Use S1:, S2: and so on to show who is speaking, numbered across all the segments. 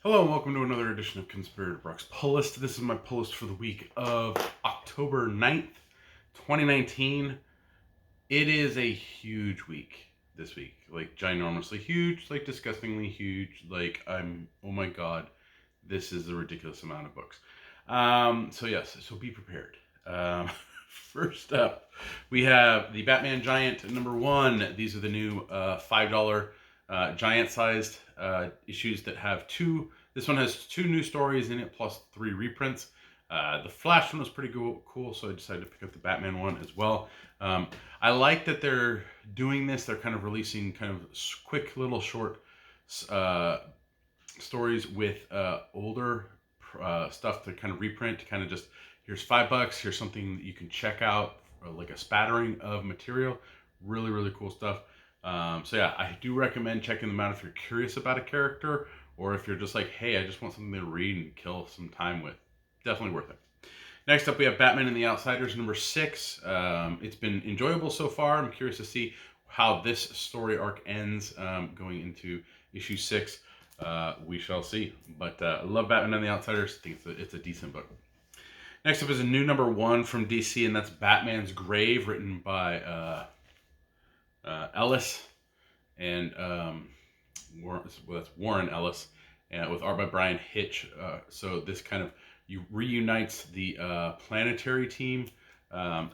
S1: Hello and welcome to another edition of Conspirator Brock's Pull List. This is my pull list for the week of October 9th, 2019. It is a huge week this week. Like ginormously huge, like disgustingly huge. Like oh my god, this is a ridiculous amount of books. So be prepared. First up, we have the Batman Giant #1. These are the new $5 giant-sized issues that have two. This one has 2 new stories in it plus 3 reprints. The Flash one was pretty cool, so I decided to pick up the Batman one as well. I like that they're doing this. They're kind of releasing kind of quick little short stories with older stuff to kind of reprint. To kind of just, here's $5. Here's something that you can check out, like a spattering of material. Really, really cool stuff. So yeah, I do recommend checking them out if you're curious about a character, or if you're just like, hey, I just want something to read and kill some time with. Definitely worth it. Next up, we have Batman and the Outsiders #6. It's been enjoyable so far. I'm curious to see how this story arc ends going into issue 6. We shall see. But I love Batman and the Outsiders. I think it's a decent book. Next up is a new #1 from DC, and that's Batman's Grave, written by Ellis and that's Warren Ellis, and with art by Brian Hitch. So this kind of reunites the planetary team.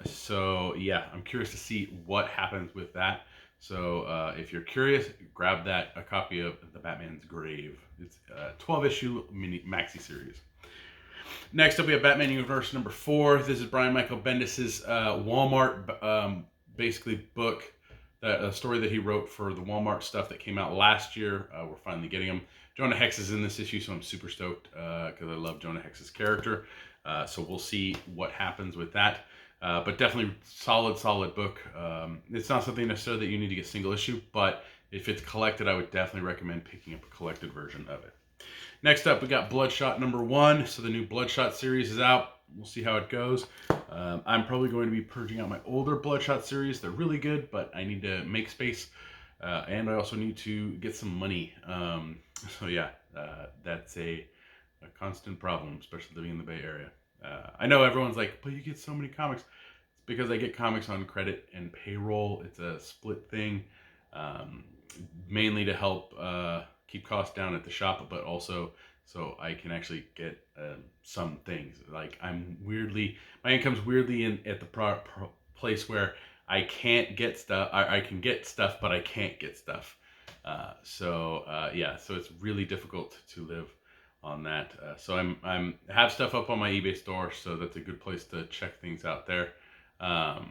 S1: So yeah, I'm curious to see what happens with that. So if you're curious, grab a copy of the Batman's Grave. It's a 12-issue mini maxi series. Next up, we have Batman Universe #4. This is Brian Michael Bendis's Walmart basically book. A story that he wrote for the Walmart stuff that came out last year. We're finally getting him. Jonah Hex is in this issue, so I'm super stoked because I love Jonah Hex's character. So we'll see what happens with that. But definitely solid book. It's not something necessarily that you need to get single issue, but if it's collected, I would definitely recommend picking up a collected version of it. Next up, we got Bloodshot #1. So the new Bloodshot series is out. We'll see how it goes. I'm probably going to be purging out my older Bloodshot series. They're really good, but I need to make space. And I also need to get some money. So yeah, that's a constant problem, especially living in the Bay Area. I know everyone's like, but you get so many comics. It's because I get comics on credit and payroll. It's a split thing, mainly to help keep costs down at the shop, but also so I can actually get some things. Like my income's weirdly at the place where I can't get stuff. I can get stuff, but I can't get stuff. So it's really difficult to live on that. So I have stuff up on my eBay store, so that's a good place to check things out there. But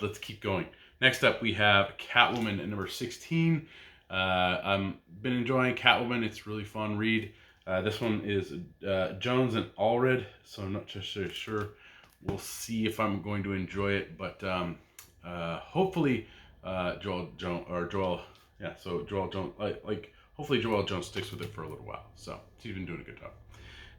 S1: let's keep going. Next up, we have Catwoman at #16. I've been enjoying Catwoman. It's a really fun read. This one is Jones and Allred, so I'm not just sure. We'll see if I'm going to enjoy it, but hopefully Joel Jones. Hopefully Joel Jones sticks with it for a little while. So he's been doing a good job.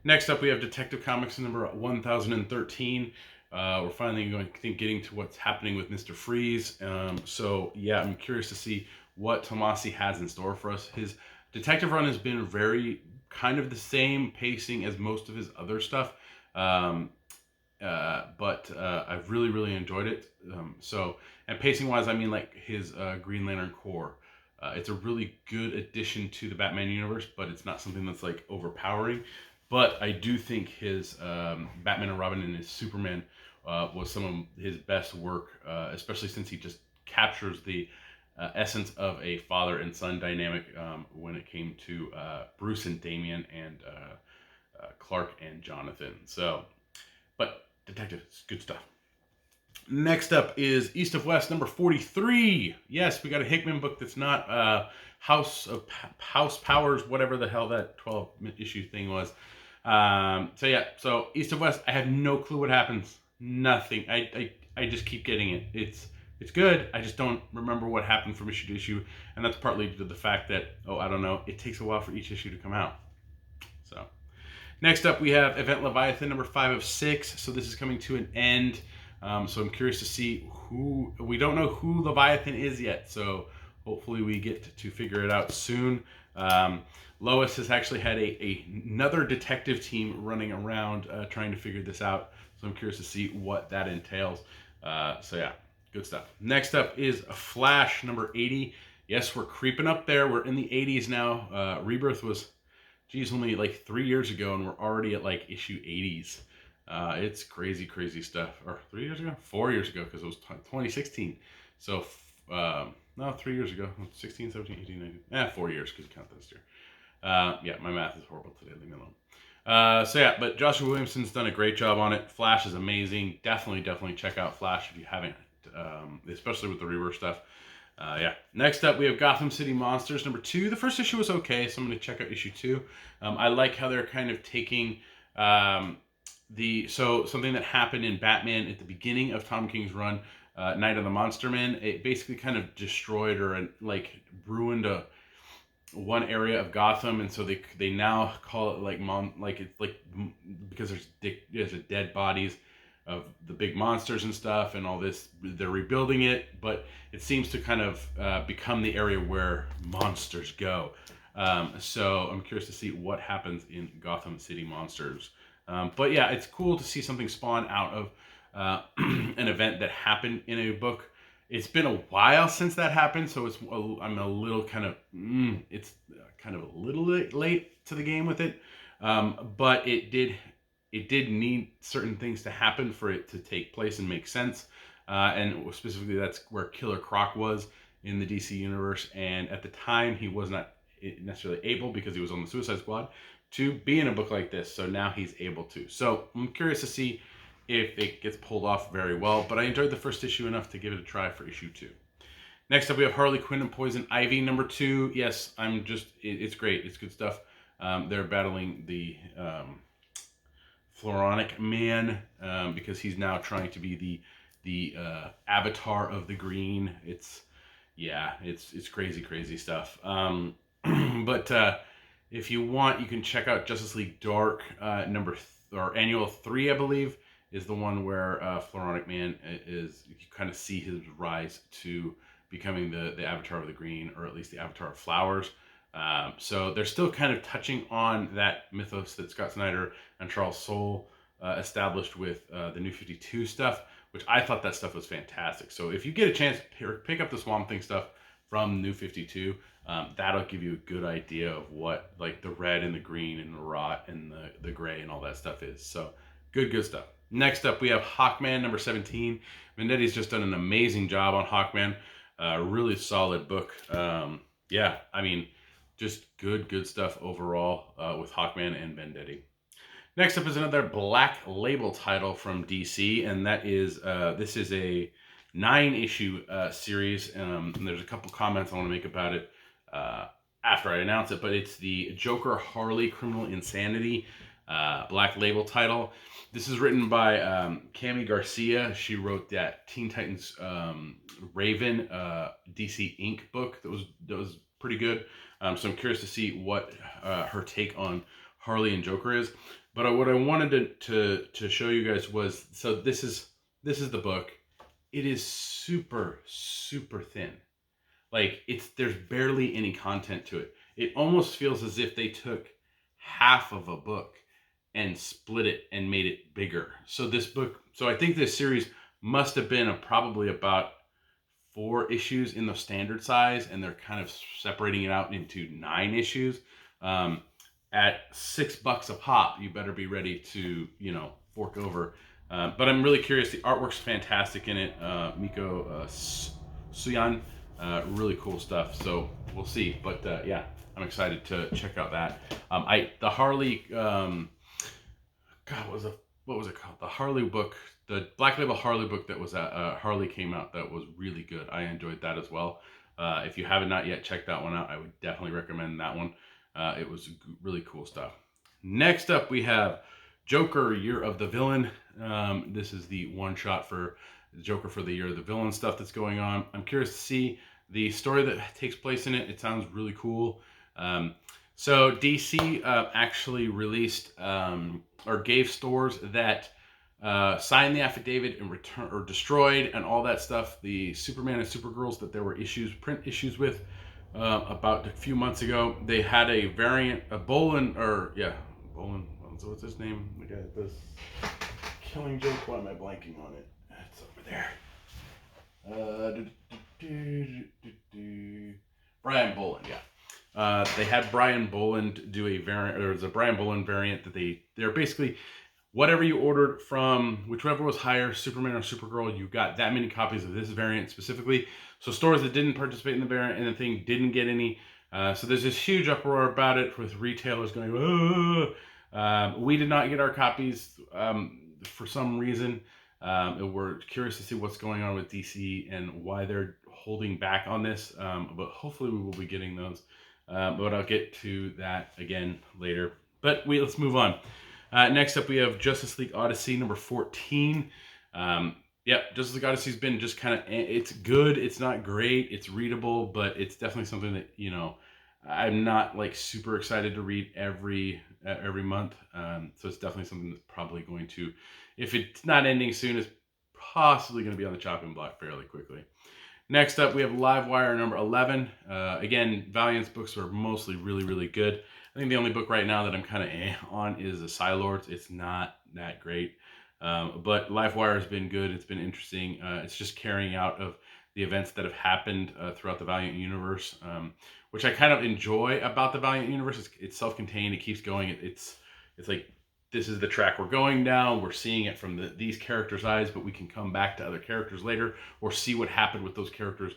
S1: Next up, we have Detective Comics #1013. We're finally getting to what's happening with Mr. Freeze. So yeah, I'm curious to see what Tomasi has in store for us. His detective run has been very kind of the same pacing as most of his other stuff, but I've really enjoyed it. And pacing wise, I mean like his Green Lantern Corps. It's a really good addition to the Batman universe, but it's not something that's like overpowering. But I do think his Batman and Robin and his Superman was some of his best work, especially since he just captures the essence of a father and son dynamic when it came to Bruce and Damian and Clark and Jonathan. So, but Detective, it's good stuff. Next up is East of West #43. Yes, we got a Hickman book that's not House Powers, whatever the hell that 12-issue thing was. So East of West, I have no clue what happens. Nothing. I just keep getting it. It's good. I just don't remember what happened from issue to issue, and that's partly due to the fact that, I don't know, it takes a while for each issue to come out. So, next up we have Event Leviathan #5 of 6. So this is coming to an end. So I'm curious to see we don't know who Leviathan is yet. So hopefully we get to figure it out soon. Lois has actually had another detective team running around trying to figure this out. So I'm curious to see what that entails. So yeah, good stuff. Next up is Flash number 80. Yes, we're creeping up there. We're in the 80s now. Rebirth was, geez, only like 3 years ago, and we're already at like issue 80s. It's crazy, crazy stuff. Or 3 years ago? 4 years ago, because it was 2016. So, no, 3 years ago. 16, 17, 18, 19. 4 years, because you count this year. Yeah, my math is horrible today. Leave me alone. So yeah, but Joshua Williamson's done a great job on it. Flash is amazing. Definitely check out Flash if you haven't, especially with the Rebirth stuff. Yeah. Next up, we have Gotham City Monsters number 2. The first issue was okay, so I'm going to check out issue 2. I like how they're kind of taking something that happened in Batman at the beginning of Tom King's run, Night of the Monster Men. It basically kind of destroyed or like ruined one area of Gotham, and so they now call it because there's dead bodies of the big monsters and stuff and all this. They're rebuilding it, but it seems to kind of become the area where monsters go. So I'm curious to see what happens in Gotham City Monsters. But yeah, it's cool to see something spawn out of an event that happened in a book. It's been a while since that happened, so I'm a little kind of it's kind of a little late to the game with it. But it did need certain things to happen for it to take place and make sense. And specifically, that's where Killer Croc was in the DC universe. And at the time, he was not necessarily able, because he was on the Suicide Squad, to be in a book like this. So now he's able to. So I'm curious to see if it gets pulled off very well. But I enjoyed the first issue enough to give it a try for issue 2. Next up, we have Harley Quinn and Poison Ivy number 2. Yes, it's great. It's good stuff. They're battling the Floronic Man because he's now trying to be the avatar of the green. It's crazy stuff. But if you want, you can check out Justice League Dark annual 3, I believe, is the one where Floronic Man is. You kind of see his rise to becoming the avatar of the green, or at least the avatar of flowers. So they're still kind of touching on that mythos that Scott Snyder and Charles Soule established with the New 52 stuff, which I thought that stuff was fantastic. So if you get a chance, pick up the Swamp Thing stuff from New 52. That'll give you a good idea of what like the red and the green and the rot and the gray and all that stuff is. So good stuff. Next up, we have Hawkman number 17. Vendetti's just done an amazing job on Hawkman. Really solid book. Yeah, I mean, just good stuff overall with Hawkman and Vendetti. Next up is another Black Label title from DC, and that is this is a 9-issue series. And there's a couple comments I want to make about it after I announce it, but it's the Joker Harley Criminal Insanity Black Label title. This is written by Cami Garcia. She wrote that Teen Titans Raven DC Inc. book that was pretty good. So I'm curious to see what her take on Harley and Joker is. But what I wanted to show you guys was, so this is the book. It is super thin. Like there's barely any content to it. It almost feels as if they took half of a book and split it and made it bigger. So I think this series must have been probably about 4 issues in the standard size, and they're kind of separating it out into 9 issues. At $6 a pop, you better be ready to, fork over. But I'm really curious. The artwork's fantastic in it. Miko Suyan, really cool stuff. So we'll see. But yeah, I'm excited to check out that. The Harley, what was it called? The Harley book, the Black Label Harley book that was Harley came out. That was really good. I enjoyed that as well. If you haven't not yet checked that one out, I would definitely recommend that one. It was really cool stuff. Next up, we have Joker, Year of the Villain. This is the one-shot for Joker for the Year of the Villain stuff that's going on. I'm curious to see the story that takes place in it. It sounds really cool. So DC actually released or gave stores that signed the affidavit and returned or destroyed and all that stuff. The Superman and Supergirls that there were print issues with about a few months ago. They had a variant, a Bolin, so what's his name? The guy that does Killing Joke. Why am I blanking on it? It's over there. Brian Bolin, yeah. They had Brian Bolin do a variant. There was a Brian Bolin variant that they're basically whatever you ordered from whichever was higher, Superman or Supergirl, you got that many copies of this variant specifically. So stores that didn't participate in the variant and the thing didn't get any. So there's this huge uproar about it with retailers going, we did not get our copies for some reason. We're curious to see what's going on with DC and why they're holding back on this. But hopefully we will be getting those. But I'll get to that again later. But let's move on. Next up, we have Justice League Odyssey number 14. Justice League Odyssey's been just kind of, it's good. It's not great. It's readable, but it's definitely something that, I'm not like super excited to read every month. So it's definitely something that's probably going to, if it's not ending soon, it's possibly going to be on the chopping block fairly quickly. Next up, we have Livewire number 11. Again, Valiant's books are mostly really, really good. I think the only book right now that I'm kind of on is the Psylords. It's not that great. But Livewire has been good. It's been interesting. It's just carrying out of the events that have happened throughout the Valiant universe, which I kind of enjoy about the Valiant universe. It's self-contained. It keeps going. It's like, this is the track we're going down. We're seeing it from these characters' eyes, but we can come back to other characters later or see what happened with those characters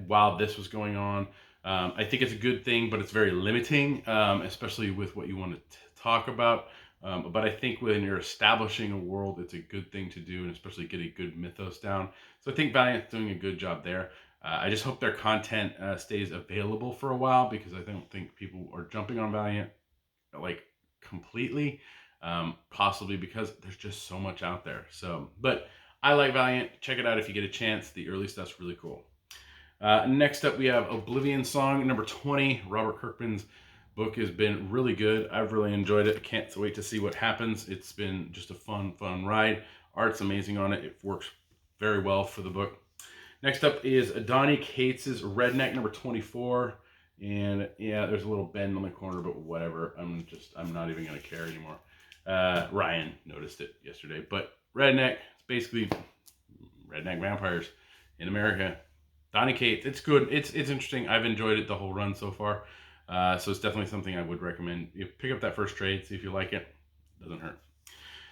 S1: while this was going on. I think it's a good thing, but it's very limiting, especially with what you want to talk about. But I think when you're establishing a world, it's a good thing to do, and especially get a good mythos down. So I think Valiant's doing a good job there. I just hope their content stays available for a while, because I don't think people are jumping on Valiant like completely, possibly because there's just so much out there. So, but I like Valiant. Check it out if you get a chance. The early stuff's really cool. Next up, we have Oblivion Song number 20. Robert Kirkman's book has been really good. I've really enjoyed it. I can't wait to see what happens. It's been just a fun ride. Art's amazing on it. It works very well for the book. Next up is Donny Cates's Redneck number 24. And yeah, there's a little bend on the corner, but whatever. I'm not even going to care anymore. Ryan noticed it yesterday. But Redneck, it's basically redneck vampires in America. Donny Cates, it's good. It's interesting. I've enjoyed it the whole run so far. So it's definitely something I would recommend. You pick up that first trade, see if you like it. Doesn't hurt.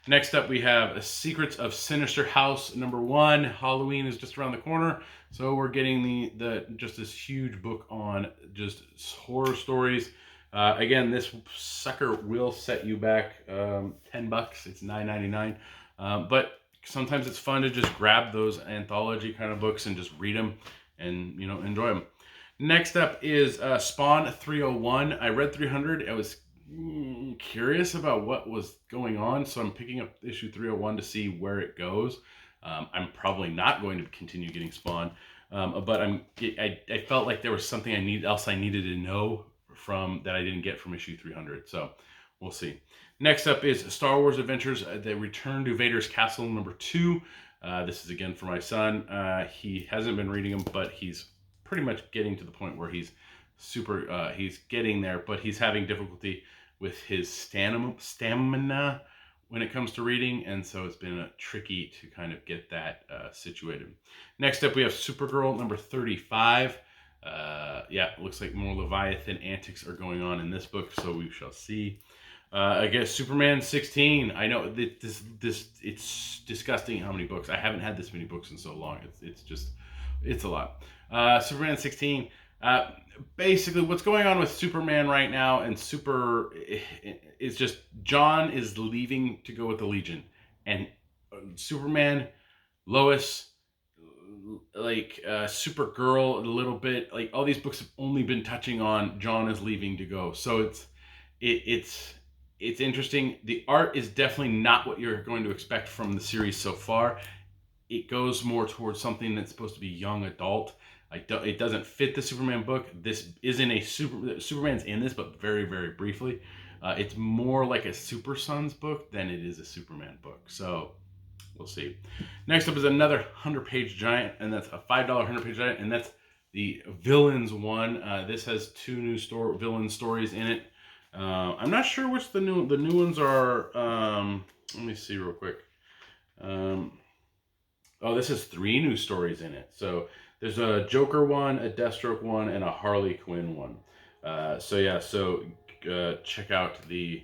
S1: Next up, we have Secrets of Sinister House number 1. Halloween is just around the corner, so we're getting just this huge book on just horror stories. Again, this sucker will set you back $10. It's $9.99. But sometimes it's fun to just grab those anthology kind of books and just read them and enjoy them. Next up is Spawn 301. I read 300. I was curious about what was going on, so I'm picking up issue 301 to see where it goes. I'm probably not going to continue getting Spawn, but I felt like there was something I needed to know from that I didn't get from issue 300. So we'll see. Next up is Star Wars Adventures: The Return to Vader's Castle number 2. This is again for my son. He hasn't been reading them, but he's pretty much getting to the point where he's getting there, but he's having difficulty with his stamina when it comes to reading, and so it's been tricky to kind of get that situated. Next up, we have Supergirl number 35. It looks like more Leviathan antics are going on in this book, so we shall see. I guess Superman 16. I know it's disgusting how many books. I haven't had this many books in so long. It's a lot. Superman 16. Basically, what's going on with Superman right now and is just John is leaving to go with the Legion, and Superman, Lois, Supergirl a little bit. Like all these books have only been touching on John is leaving to go, so it's interesting. The art is definitely not what you're going to expect from the series so far. It goes more towards something that's supposed to be young adult. It doesn't fit the Superman book. This isn't a Superman's in this, but very, very briefly. It's more like a Super Sons book than it is a Superman book. So We'll see. Next up is another 100-page giant, and that's a $5 100-page giant, and that's the Villains one. This has 2 new villain stories in it. I'm not sure which the new ones are. Let me see real quick. Oh, this has 3 new stories in it. So there's a Joker one, a Deathstroke one, and a Harley Quinn one. So yeah, check out the.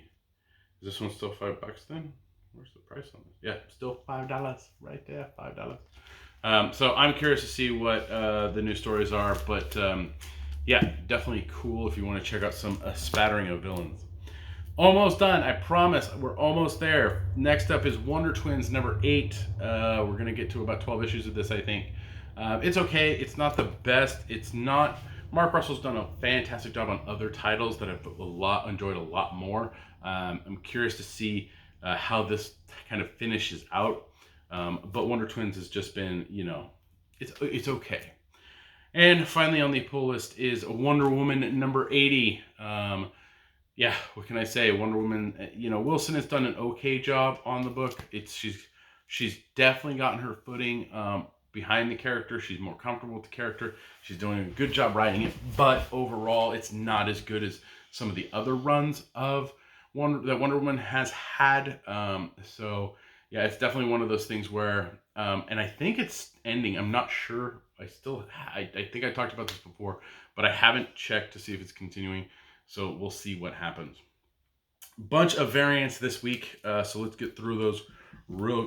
S1: Is this one still $5 then? Where's the price on this? Yeah, still $5 right there, $5. So I'm curious to see what the new stories are, but yeah, definitely cool if you want to check out a spattering of villains. Almost done, I promise. We're almost there. Next up is Wonder Twins number 8. We're gonna get to about 12 issues of this, I think. It's okay. It's not the best. It's not. Mark Russell's done a fantastic job on other titles that I've enjoyed a lot more. I'm curious to see how this kind of finishes out. But Wonder Twins has just been, it's okay. And finally on the pull list is Wonder Woman number 80. Yeah, what can I say? Wonder Woman, Wilson has done an okay job on the book. She's definitely gotten her footing behind the character. She's more comfortable with the character. She's doing a good job writing it, but overall, it's not as good as some of the other runs of that Wonder Woman has had. So yeah, it's definitely one of those things where, and I think it's ending. I'm not sure. I think I talked about this before, but I haven't checked to see if it's continuing. So we'll see what happens. Bunch of variants this week, so let's get through those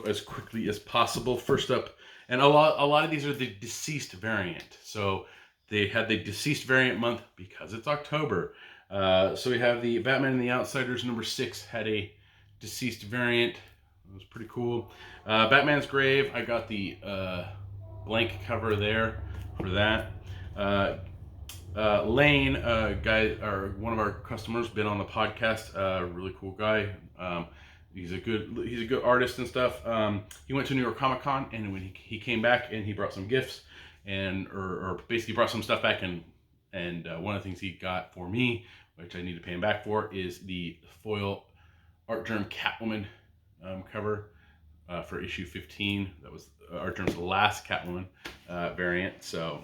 S1: as quickly as possible. First up, and a lot of these are the deceased variant. So they had the deceased variant month because it's October. So we have the Batman and the Outsiders number 6 had a deceased variant. It was pretty cool. Batman's Grave, I got the blank cover there for that. Lane, one of our customers, been on the podcast. Really cool guy. He's a good artist and stuff. He went to New York Comic Con, and when he came back, and he brought some gifts, or basically brought some stuff back, and one of the things he got for me, which I need to pay him back for, is the foil Artgerm Catwoman cover for issue 15. That was Artgerm's last Catwoman variant. So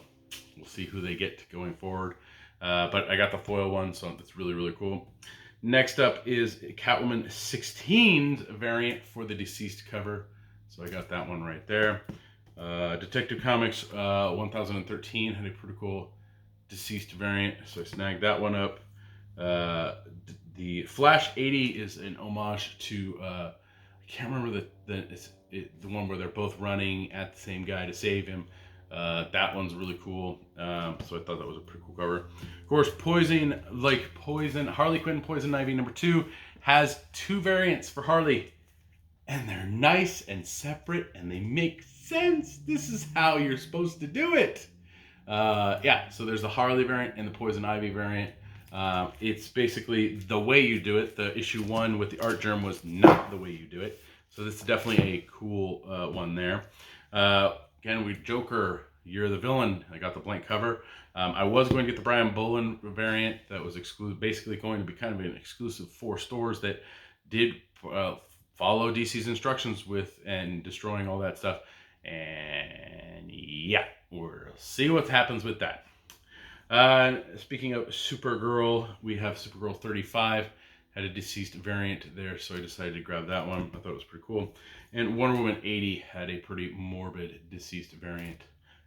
S1: we'll see who they get going forward. But I got the foil one, so that's really, really cool. Next up is Catwoman 16's variant for the deceased cover. So I got that one right there. Detective Comics 1013 had a pretty cool deceased variant, so I snagged that one up. The Flash 80 is an homage to, I can't remember the one where they're both running at the same guy to save him. That one's really cool. So I thought that was a pretty cool cover. Of course, Harley Quinn Poison Ivy number 2 has 2 variants for Harley. And they're nice and separate and they make sense. This is how you're supposed to do it. Yeah, so there's the Harley variant and the Poison Ivy variant. It's basically the way you do it. The issue 1 with the Artgerm was not the way you do it. So this is definitely a cool one there. Again, Joker, You're the Villain. I got the blank cover. I was going to get the Brian Bolin variant that was basically going to be kind of an exclusive for stores that did follow DC's instructions and destroying all that stuff. And yeah, we'll see what happens with that. Speaking of Supergirl, we have Supergirl 35. Had a deceased variant there, so I decided to grab that one. I thought it was pretty cool. And Wonder Woman 80 had a pretty morbid deceased variant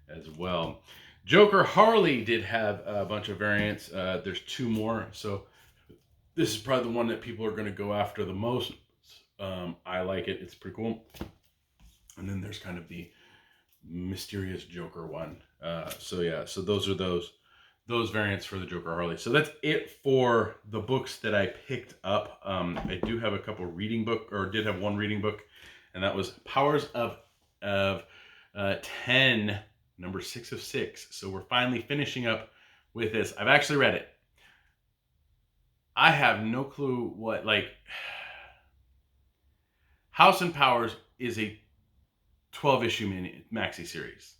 S1: as well. Joker Harley did have a bunch of variants. There's 2 more, so this is probably the one that people are going to go after the most. I like it. It's pretty cool. And then there's kind of the mysterious Joker one. So yeah, so those are those variants for the Joker Harley. So that's it for the books that I picked up. I do have a couple reading did have one reading book, and that was Powers of 10, number 6 of 6. So we're finally finishing up with this. I've actually read it. I have no clue what, House and Powers is a 12-issue maxi series.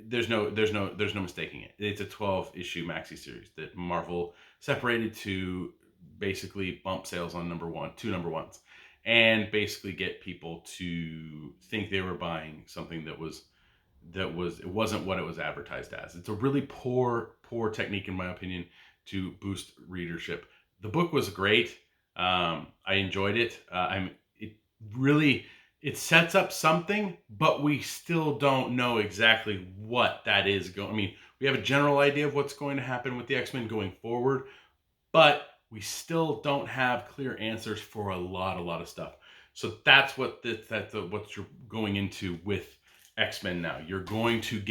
S1: There's no mistaking it. It's a 12-issue maxi series that Marvel separated to basically bump sales on 2 number ones. and basically get people to think they were buying something that it wasn't what it was advertised as. It's a really poor technique, in my opinion, to boost readership. The book was great. I enjoyed it. It really, it sets up something, but we still don't know exactly what that is going. I mean, we have a general idea of what's going to happen with the X-Men going forward, but we still don't have clear answers for a lot of stuff. So that's what what you're going into with X-Men now. You're going to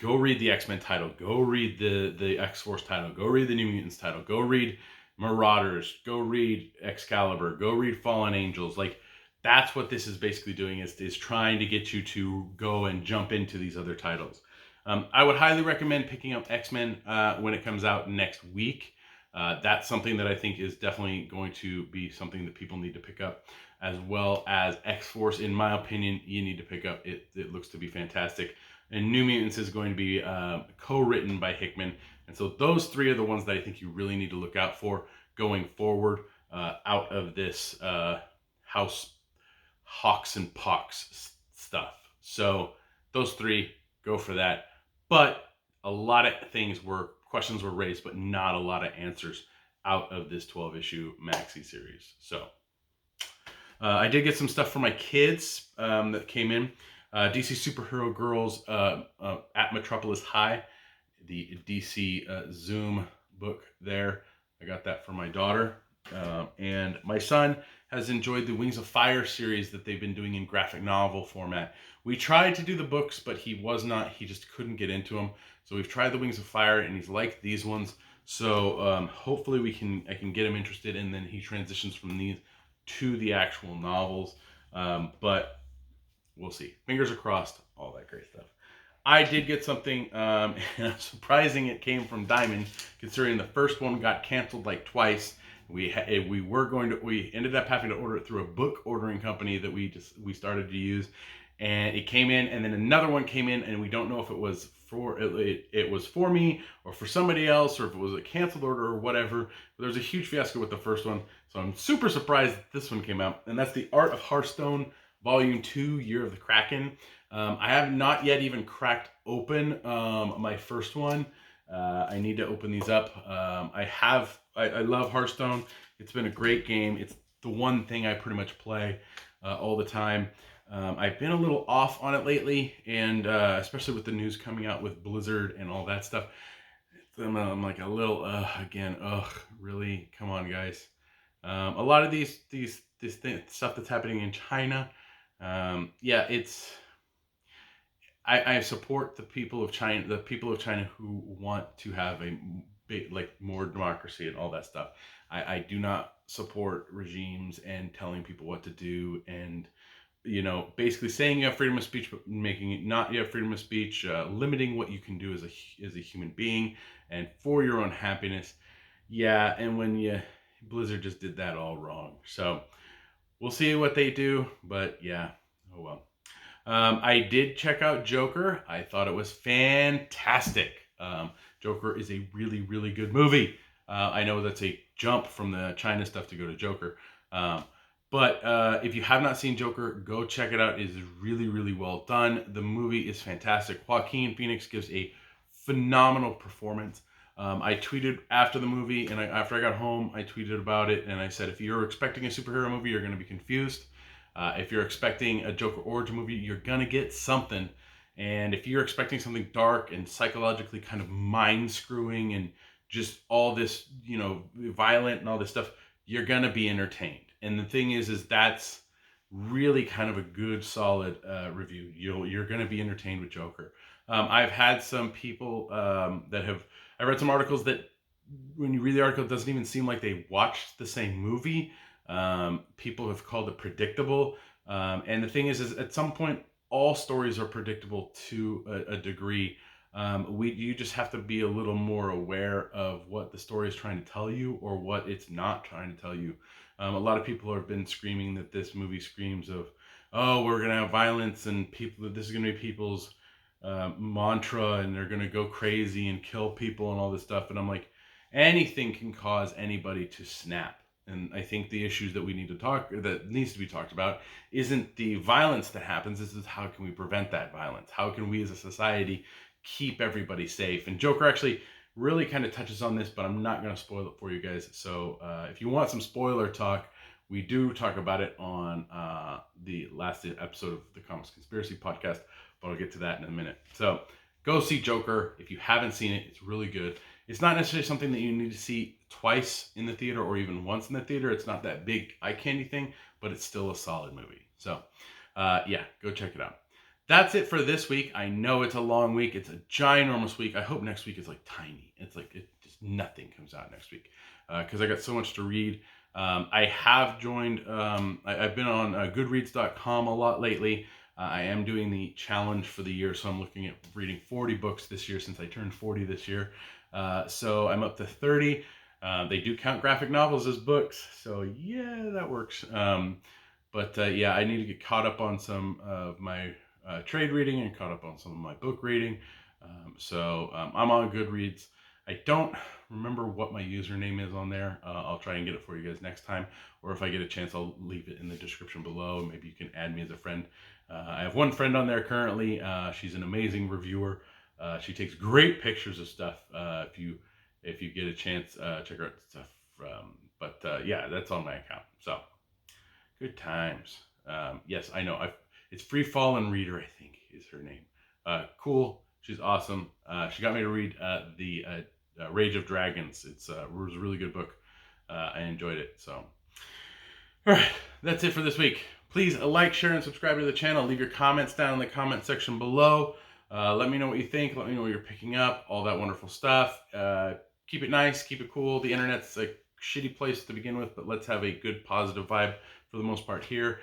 S1: go read the X-Men title, go read the X-Force title, go read the New Mutants title, go read Marauders, go read Excalibur, go read Fallen Angels. Like, that's what this is basically doing, is trying to get you to go and jump into these other titles. I would highly recommend picking up X-Men when it comes out next week. That's something that I think is definitely going to be something that people need to pick up, as well as X-Force. In my opinion, you need to pick up. It looks to be fantastic. And New Mutants is going to be co-written by Hickman. And so those three are the ones that I think you really need to look out for going forward out of this House Hawks and Pox stuff. So those three, go for that. But a lot of questions were raised, but not a lot of answers out of this 12-issue maxi series. So I did get some stuff for my kids that came in. DC Superhero Girls at Metropolis High, the DC Zoom book there. I got that for my daughter. And my son has enjoyed the Wings of Fire series that they've been doing in graphic novel format. We tried to do the books, but he just couldn't get into them. So we've tried the Wings of Fire, and he's liked these ones. So hopefully I can get him interested, and then he transitions from these to the actual novels. But we'll see. Fingers are crossed, all that great stuff. I did get something, and surprising it came from Diamond, considering the first one got canceled like twice. We ended up having to order it through a book ordering company that we started to use, and it came in, and then another one came in, and we don't know if it was for me or for somebody else, or if it was a canceled order or whatever. But there was a huge fiasco with the first one, so I'm super surprised that this one came out, and that's The Art of Hearthstone Volume 2, Year of the Kraken. I have not yet even cracked open my first one. I need to open these up. I love Hearthstone. It's been a great game. It's the one thing I pretty much play all the time. I've been a little off on it lately, and especially with the news coming out with Blizzard and all that stuff. I'm like a little, really? Come on, guys. A lot of this stuff that's happening in China, I support the people of China who want to have a big, more democracy and all that stuff. I do not support regimes and telling people what to do, and basically saying you have freedom of speech, but making it not you have freedom of speech, limiting what you can do as a human being and for your own happiness. Yeah, and Blizzard just did that all wrong. So we'll see what they do, but yeah, oh well. I did check out Joker. I thought it was fantastic. Joker is a really, really good movie. I know that's a jump from the China stuff to go to Joker. But if you have not seen Joker, go check it out. It is really, really well done. The movie is fantastic. Joaquin Phoenix gives a phenomenal performance. I tweeted after the movie, and after I got home, I tweeted about it, and I said, if you're expecting a superhero movie, you're going to be confused. If you're expecting a Joker origin movie, you're going to get something. And if you're expecting something dark and psychologically kind of mind-screwing and just all this, violent and all this stuff, you're going to be entertained. And the thing is that's really kind of a good, solid review. You're going to be entertained with Joker. I've had some people I read some articles that when you read the article, it doesn't even seem like they watched the same movie. People have called it predictable. And the thing is at some point, all stories are predictable to a degree. You just have to be a little more aware of what the story is trying to tell you or what it's not trying to tell you. A lot of people have been screaming that this movie screams of, oh, we're going to have violence and this is going to be people's mantra and they're going to go crazy and kill people and all this stuff. And I'm like, anything can cause anybody to snap. And I think the issues that that needs to be talked about isn't the violence that happens. This is how can we prevent that violence? How can we as a society keep everybody safe? And Joker actually really kind of touches on this, but I'm not going to spoil it for you guys. So if you want some spoiler talk, we do talk about it on the last episode of the Comics Conspiracy podcast, but I'll get to that in a minute. So go see Joker. If you haven't seen it, it's really good. It's not necessarily something that you need to see twice in the theater or even once in the theater. It's not that big eye candy thing, but it's still a solid movie. So yeah, go check it out. That's it for this week. I know it's a long week. It's a ginormous week. I hope next week is like tiny. It's like just nothing comes out next week because I got so much to read. I have joined, I've been on goodreads.com a lot lately. I am doing the challenge for the year, so I'm looking at reading 40 books this year since I turned 40 this year. So I'm up to 30. They do count graphic novels as books, so yeah, that works. But yeah, I need to get caught up on some of my trade reading and caught up on some of my book reading. So I'm on Goodreads. I don't remember what my username is on there. I'll try and get it for you guys next time. Or if I get a chance, I'll leave it in the description below. Maybe you can add me as a friend. I have one friend on there currently. She's an amazing reviewer. She takes great pictures of stuff. If you get a chance, check her out stuff. But yeah, that's on my account. So good times. Yes, I know. It's Free Fallen Reader, I think, is her name. Cool. She's awesome. She got me to read the Rage of Dragons. It was a really good book. I enjoyed it. So, all right, that's it for this week. Please like, share, and subscribe to the channel. Leave your comments down in the comment section below. Let me know what you think. Let me know what you're picking up. All that wonderful stuff. Keep it nice. Keep it cool. The internet's a shitty place to begin with, but let's have a good, positive vibe for the most part here.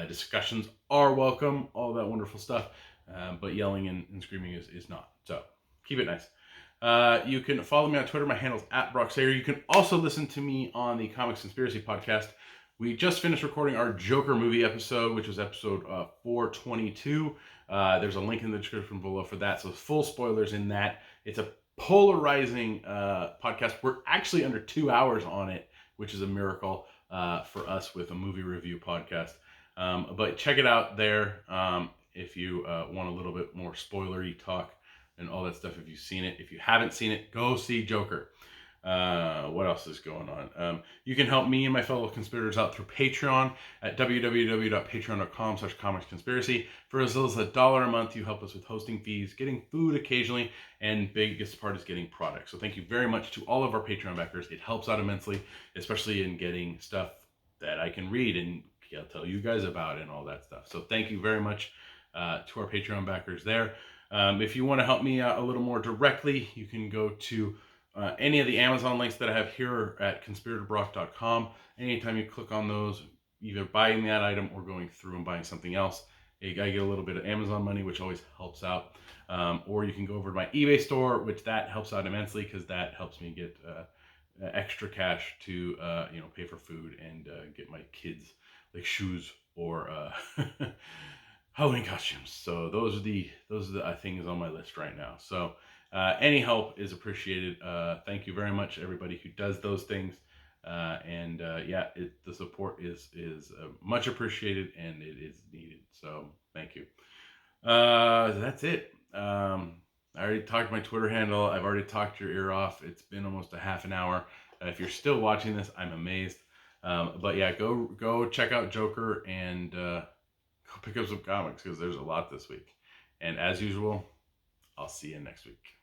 S1: Discussions are welcome. All that wonderful stuff. But yelling and screaming is not. So keep it nice. You can follow me on Twitter. My handle's @BrockSayer. You can also listen to me on the Comics Conspiracy podcast. We just finished recording our Joker movie episode, which was episode 422. There's a link in the description below for that. So full spoilers in that. It's a polarizing podcast. We're actually under 2 hours on it, which is a miracle for us with a movie review podcast. But check it out there if you want a little bit more spoilery talk and all that stuff. If you've seen it, if you haven't seen it, go see Joker. What else is going on? You can help me and my fellow conspirators out through Patreon at www.patreon.com/comicsconspiracy. For as little as $1 a month, you help us with hosting fees, getting food occasionally, and biggest part is getting products. So thank you very much to all of our Patreon backers. It helps out immensely, especially in getting stuff that I can read and I'll tell you guys about and all that stuff. So thank you very much to our Patreon backers there. If you want to help me out a little more directly, you can go to any of the Amazon links that I have here at conspiratorbrock.com. Anytime you click on those, either buying that item or going through and buying something else, I get a little bit of Amazon money, which always helps out. Or you can go over to my eBay store, which that helps out immensely because that helps me get extra cash to pay for food and get my kids like shoes or Halloween costumes. So those are the things on my list right now. So any help is appreciated. Thank you very much, everybody who does those things. Yeah, the support is much appreciated and it is needed. So thank you. That's it. I already talked my Twitter handle. I've already talked your ear off. It's been almost a half an hour. If you're still watching this, I'm amazed. But yeah, go check out Joker and go pick up some comics because there's a lot this week. And as usual, I'll see you next week.